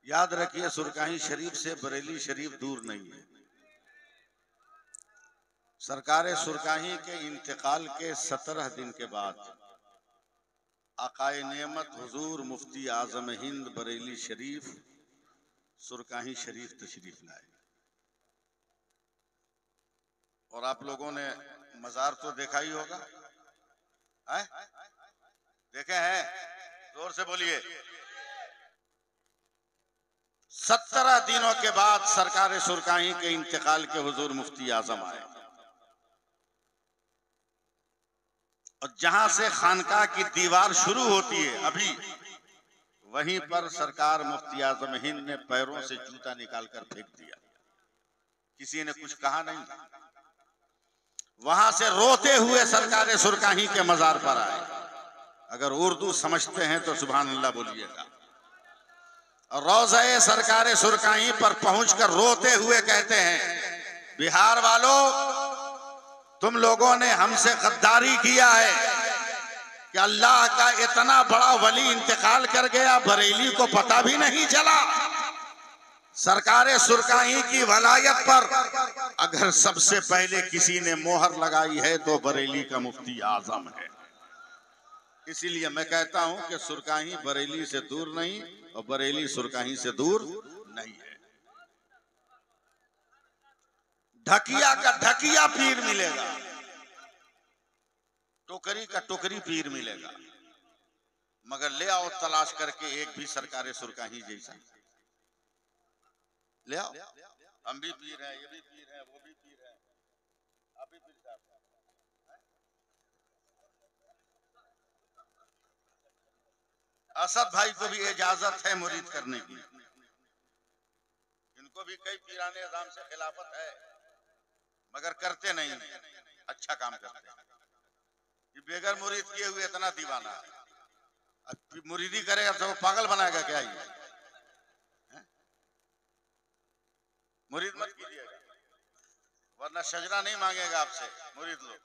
याद रखिए, सुरकाही शरीफ से बरेली शरीफ दूर नहीं है। सरकार सुरकाही के इंतकाल के 17 दिन के बाद आकाए नेमत हुजूर मुफ्ती आजम हिंद बरेली शरीफ सुरकाही शरीफ तशरीफ लाए। और आप लोगों ने मजार तो देखा ही होगा, है? देखे हैं? जोर से बोलिए। 17 दिनों के बाद सरकार सुरकाही के इंतकाल के हुजूर मुफ्ती आजम आए और जहां से खानकाह की दीवार शुरू होती है, अभी वहीं पर सरकार मुफ्ती आजम हिंद ने पैरों से जूता निकालकर फेंक दिया। किसी ने कुछ कहा नहीं। वहां से रोते हुए सरकार सुरकाही के मजार पर आए। अगर उर्दू समझते हैं तो सुभान अल्लाह बोलिएगा। और रोज़े सरकार सुरकाही पर पहुंचकर रोते हुए कहते हैं, बिहार वालों, तुम लोगों ने हमसे गद्दारी किया है कि अल्लाह का इतना बड़ा वली इंतकाल कर गया, बरेली को पता भी नहीं चला। सरकार सुरकाही की वलायत पर अगर सबसे पहले किसी ने मोहर लगाई है तो बरेली का मुफ्ती आजम है। इसीलिए मैं कहता हूं कि सुरकाही बरेली से दूर नहीं और बरेली सुरकाही से दूर नहीं है। ढकिया का ढकिया पीर मिलेगा, टोकरी का टोकरी पीर मिलेगा, मगर ले आओ तलाश करके एक भी सरकार सुरकाही जैसा ले आओ। हम भी पीर हैं, ये भी पीर हैं, वो भी पीर हैं, आप भी पीर साहब। असद भाई को भी इजाजत है मुरीद करने की, इनको भी कई पीराने निजाम से खिलाफत है, मगर करते नहीं, अच्छा काम करते हैं। ये बेगर मुरीद किए हुए इतना दीवाना है, अब मुरीदी करेगा तो पागल बनाएगा क्या? ये मुरीद मत कीजिएगा, वरना शजरा नहीं मांगेगा आपसे। मुरीद लोग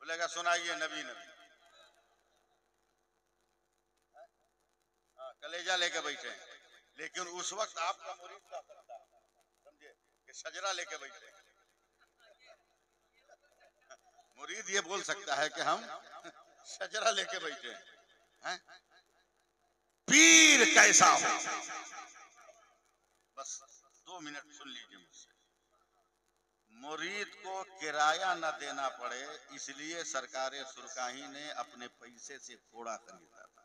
बोलेगा सुनाइए नबी नबी, कलेजा लेके बैठे हैं, लेकिन उस वक्त आपका मुरीद क्या करता है, समझे, कि शजरा लेके बैठे। मुरीद ये बोल सकता है कि हम शजरा लेके बैठे हैं। पीर कैसा हो, बस 2 मिनट सुन लीजिए मुझसे। मुरीद को किराया न देना पड़े, इसलिए सरकार सुरकाही ने अपने पैसे से घोड़ा खरीदा था।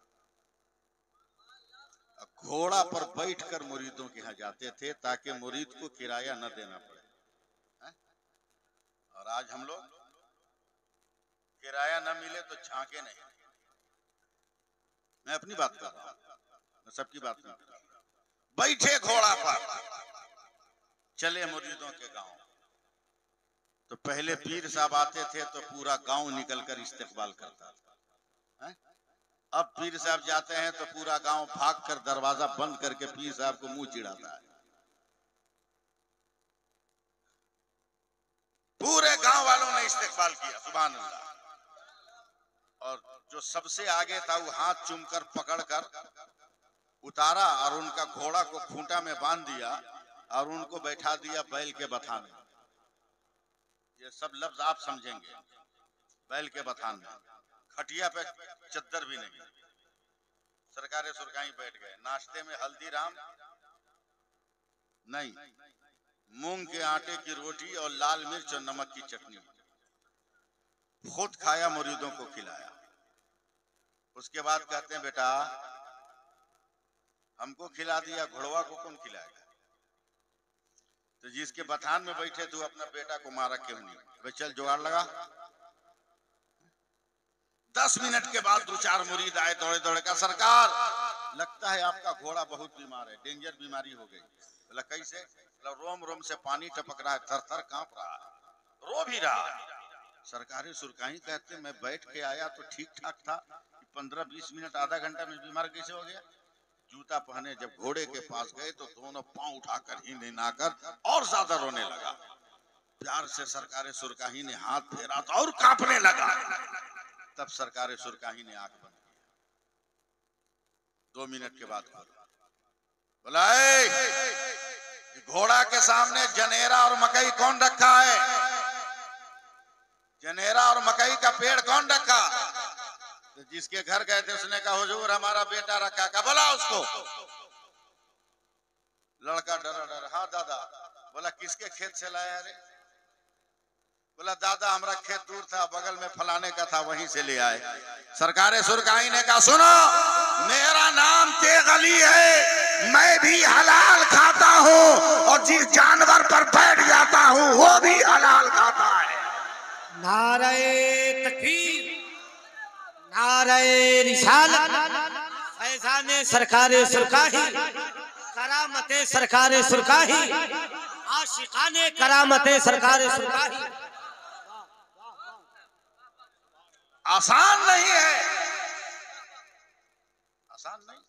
घोड़ा पर बैठकर मुरीदों के यहाँ जाते थे ताकि मुरीद को किराया न देना पड़े। और आज हम लोग किराया न मिले तो झांके नहीं। मैं अपनी बात कर रहा हूं, मैं सबकी बात नहीं कर रहा। बैठे घोड़ा पर चले मुरीदों के गांव। तो पहले पीर साहब आते थे तो पूरा गांव निकलकर इस्तकबाल करता था। अब पीर साहब जाते हैं तो पूरा गांव भागकर दरवाजा बंद करके पीर साहब को मुंह चिढ़ाता है। पूरे गांव वालों ने इस्तकबाल किया, सुभान अल्लाह। और जो सबसे आगे था वो हाथ चूमकर पकड़कर उतारा और उनका घोड़ा को खूंटा में बांध दिया और उनको बैठा दिया बैल के बथान में। ये सब लफ्ज आप समझेंगे, बैल के बथान में, खटिया पे चद्दर भी नहीं। सरकार सुरकाही बैठ गए। नाश्ते में हल्दीराम नहीं, मूंग के आटे की रोटी और लाल मिर्च और नमक की चटनी खुद खाया, मुरीदों को खिलाया। उसके बाद कहते हैं, बेटा हमको खिला दिया, घोड़वा को कौन खिलाएगा? तो जिसके बथान में बैठे तू अपना बेटा को मारा क्यों नहीं? भाई चल जुगाड़ लगा। 10 मिनट के बाद 2-4 मुरीद आए दौड़े दौड़े का, सरकार लगता है आपका घोड़ा बहुत बीमार है, डेंजर बीमारी हो गई। बोला कैसे? बोला रोम रोम से पानी टपक रहा है, थर थर कांप रहा है, रो भी रहा है। सरकारी सुरकाही कहते मैं बैठ के आया तो ठीक ठाक था, 15-20 मिनट आधा घंटा में बीमार कैसे हो गया? जूता पहने जब घोड़े के पास गए तो दोनों पांव उठाकर हिलाकर और ज्यादा रोने लगा। प्यार से सरकार सुरकाही ने हाथ फेरा तो और कांपने लगा। तब सरकार सुरकाही ने आंख बंद किया। 2 मिनट के बाद बोला, घोड़ा के सामने जनेरा और मकई कौन रखा है? जनेरा और मकई का पेड़ कौन रखा? तो जिसके घर गए थे उसने कहा हुजूर हमारा बेटा रखा। क्या बोला उसको? लड़का डरा डरा, हाँ दादा। बोला किसके खेत से लाया? अरे बोला दादा हमारा खेत दूर था, बगल में फलाने का था, वहीं से ले आए। सरकारे सुरकाई ने कहा सुनो, मेरा नाम तेग अली है, मैं भी हलाल खाता हूँ और जिस जानवर पर बैठ जाता हूँ वो भी हलाल खाता है। नारे तकबीर, नारे रिसालत, फैज़ाने सरकारे सुरकाही, करामते सरकारे सुरकाही, आशिकाने करामते सरकारे सुरकाही। आसान नहीं है, आसान नहीं।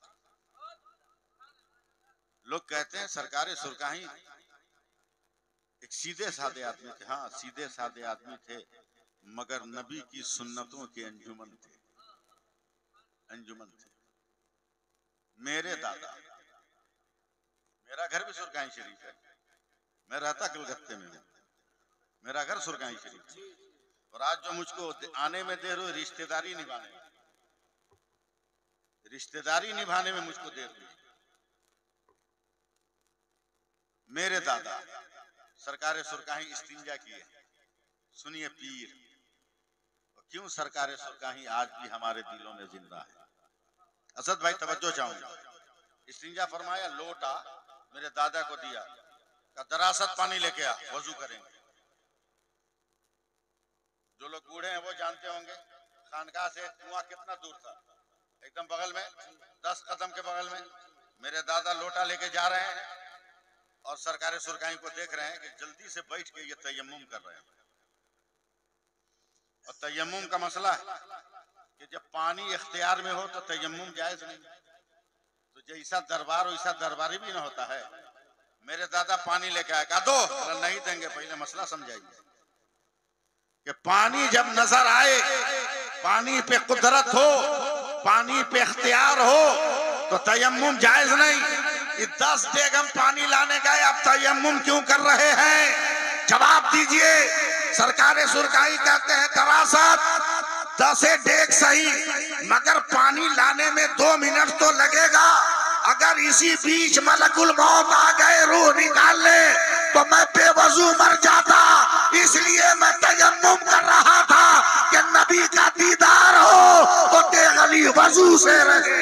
लोग कहते हैं सरकारे सुरकाही एक सीधे साधे आदमी थे। हाँ सीधे साधे आदमी थे, मगर नबी की सुन्नतों के अंजुमन थे, अंजुमन थे। मेरे दादा, मेरा घर भी सुरकाही शरीफ है, मैं रहता कलकत्ते में हूँ, मेरा घर सुरकाही शरीफ है। और आज जो मुझको आने में देर हुई रिश्तेदारी निभाने में, रिश्तेदारी निभाने में मुझको देर हुई। मेरे दादा सरकारे सुरकाही इस्तिंजा किए। सुनिए पीर, और क्यों सरकारे सुरकाही आज भी हमारे दिलों में जिंदा है। असद भाई तवज्जो चाहूंगा। इस्तिंजा फरमाया, लोटा मेरे दादा को दिया, का दरासत पानी लेके आ, वजू करेंगे। जो लोग बूढ़े हैं वो जानते होंगे खानकाह से कुआं कितना दूर था, एकदम बगल में, 10 कदम के बगल में। मेरे दादा लोटा लेके जा रहे हैं और सरकारे सुरकाही को देख रहे हैं कि जल्दी से बैठ के ये तयम्मुम कर रहे हैं। और तयम्मुम का मसला है कि जब पानी इख्तियार में हो तो तयम्मुम जायज नहीं, तो जैसा दरबार वैसा दरबारी भी ना होता है। मेरे दादा पानी लेके आए, कहा दो, नहीं देंगे, पहले मसला समझाइए कि पानी जब नजर आए, पानी पे कुदरत हो, पानी पे इख्तियार हो तो तयम्मुम जायज नहीं। 10 डेग पानी लाने गए, अब तयम्मुम क्यों कर रहे हैं? जवाब दीजिए। सरकारे सुरकाही कहते हैं दरासत 10 डेग सही, मगर पानी लाने में 2 मिनट तो लगेगा। अगर इसी बीच मलकुल मौत आ गए रूह निकालने तो मैं बेवजू मर जाता। इसलिए मैं तयम्मुम कर रहा था कि नबी का दीदार हो तो तेग अली वजू से रहे।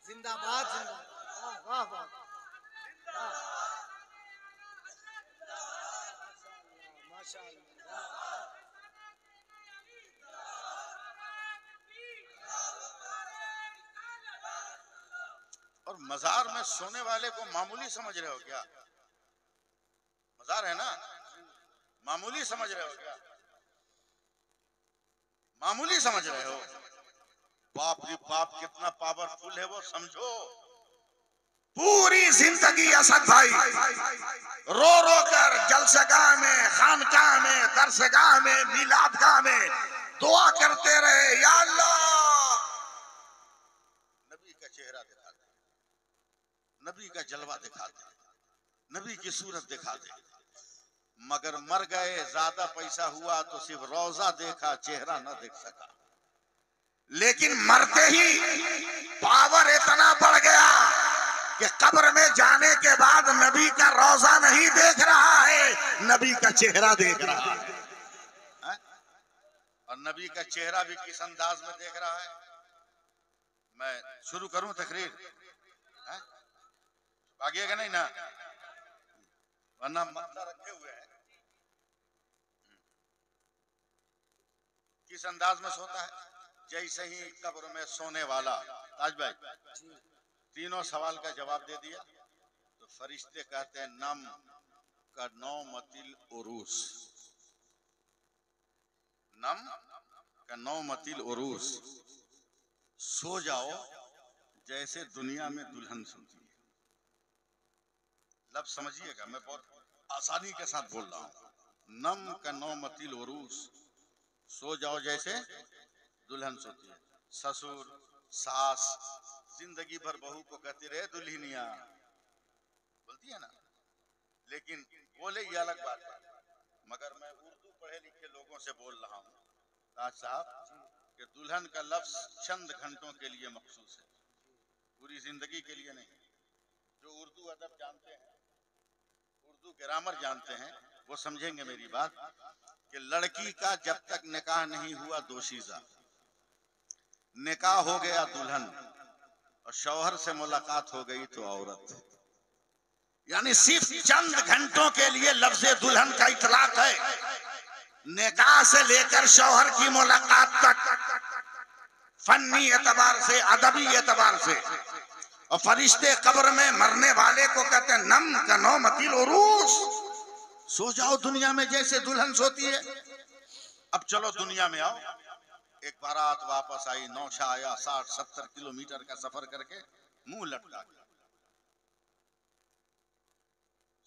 जिंदाबाद, जिंदाबाद, वाह वाह, माशाअल्लाह। और मजार में सोने वाले को मामूली समझ रहे हो क्या? मजार है ना, मामूली समझ रहे हो क्या? मामूली समझ रहे हो? बाप रे बाप कितना पावरफुल है वो समझो। पूरी जिंदगी असद भाई रो रो कर जलसगाह में, खानकाह में, दरसगाह में, मिलादगाह में दुआ करते रहे, या अल्लाह नबी का चेहरा दिखा दे, नबी का जलवा दिखा दे, नबी की सूरत दिखा दे। मगर मर गए, ज्यादा पैसा हुआ तो सिर्फ रोजा देखा, चेहरा न देख सका। लेकिन मरते ही पावर इतना बढ़ गया कि कब्र में जाने के बाद नबी का रोजा नहीं देख रहा है, नबी का चेहरा देख रहा है। और नबी का चेहरा भी किस अंदाज में देख रहा है। मैं शुरू करूं तकरीर? भागिएगा नहीं ना, वरना मत्था रखे हुए हैं। किस अंदाज में सोता है? जैसे ही कब्र में सोने वाला, ताज भाई तीनों सवाल का जवाब दे दिया तो फरिश्ते कहते हैं नम का नौमतिल उरूस, नम का नौमतिल उरूस, सो जाओ जैसे दुनिया में दुल्हन सोती है। लफ्ज समझिएगा, मैं बहुत आसानी के साथ बोल रहा हूं। नम का नौमतिल उरूस, सो जाओ जैसे दुल्हन सोती है। ससुर, सास, जिंदगी भर बहू को कहती रहे दुल्हनिया, बोलती है ना, लेकिन बोले ये अलग बात है। मगर मैं उर्दू पढ़े लिखे लोगों से बोल रहा हूँ ताज साहब कि दुल्हन का लफ्ज चंद घंटों के लिए मखसूस है, पूरी जिंदगी के लिए नहीं। जो उर्दू अदब जानते हैं, उर्दू ग्रामर जानते हैं, वो समझेंगे मेरी बात कि लड़की का जब तक निकाह नहीं हुआ दोशीज़ा, निकाह हो गया दुल्हन और शौहर से मुलाकात हो गई तो औरत। यानी सिर्फ चंद घंटों के लिए लफ्ज़ दुल्हन का इतलाक है। निकाह से लेकर शौहर की मुलाकात तक फन्नी एतबार से, अदबी एतबार से। और फरिश्ते कब्र में मरने वाले को कहते हैं नम का नौ मतिल उरूस, सो जाओ दुनिया में जैसे दुल्हन सोती है। अब चलो दुनिया में आओ। एक बारात वापस आई, नौशा आया 60-70 किलोमीटर का सफर करके, मुंह लटका के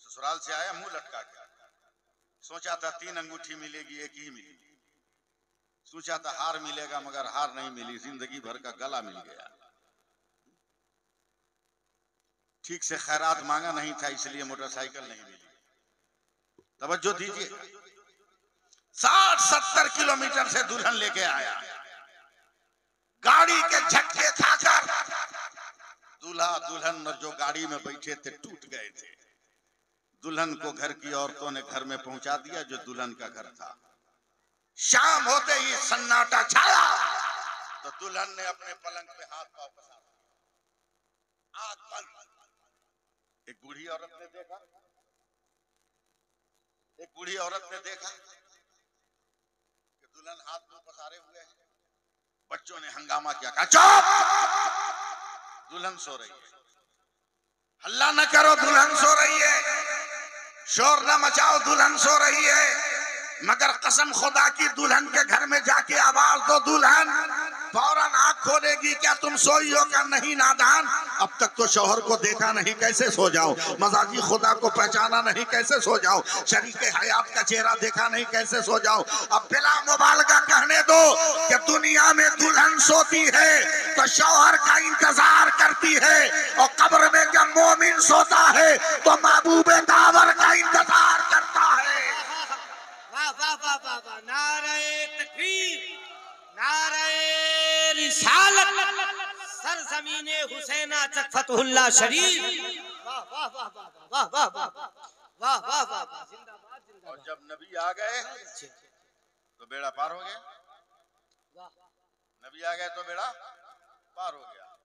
ससुराल से आया, मुंह लटका के। सोचा था 3 अंगूठी मिलेगी, एक ही मिली। सोचा था हार मिलेगा, मगर हार नहीं मिली, जिंदगी भर का गला मिल गया। ठीक से खैरात मांगा नहीं था, इसलिए मोटरसाइकिल नहीं मिली। तवज्जो दीजिए, 60-70 किलोमीटर से दुल्हन लेके आया, गाड़ी के झटके खाकर दूल्हा दुल्हन और जो गाड़ी में बैठे थे टूट गए थे। दुल्हन को घर की औरतों ने घर में पहुंचा दिया, जो दुल्हन का घर था। शाम होते ही सन्नाटा छाया तो दुल्हन ने अपने पलंग पे हाथ पांव पसार दिया, आग बंद। एक बूढ़ी औरत ने देखा, एक बूढ़ी औरत ने देखा कि दुल्हन हाथ पांव पसारे हुए है। बच्चों ने हंगामा किया, कहा चुप, दुल्हन सो रही है, हल्ला न करो, दुल्हन सो रही है, शोर न मचाओ, दुल्हन सो रही है। मगर कसम खुदा की दुल्हन के घर में जाके आवाज दो, दुल्हन फौरन आंख खोलेगी। क्या तुम सोई हो क्या? नहीं नादान, अब तक तो शौहर को देखा नहीं, कैसे सो जाओ? मजाजी खुदा को पहचाना नहीं, कैसे सो जाओ? शरीके हयात का चेहरा देखा नहीं, कैसे सो जाओ? अब बिला मुबालगा कहने दो कि दुनिया में दुल्हन सोती है तो शौहर का इंतजार करती है, और कब्र में जब मोमिन सोता है तो महबूबे दावर का इंतजार करता है। वाह वाह वाह वाह वाह, नारे तकबीर, नारे रिसालत, सरजमीने हुसैना चक फतहुल्लाह शरीफ। वाह वाह वाह वाह वाह वाह वाह वाह वाह वाह वाह, जिंदाबाद जिंदाबाद। और जब नबी आ गए तो बेड़ा पार हो गया। नबी आ गए तो बेड़ा पार हो गया।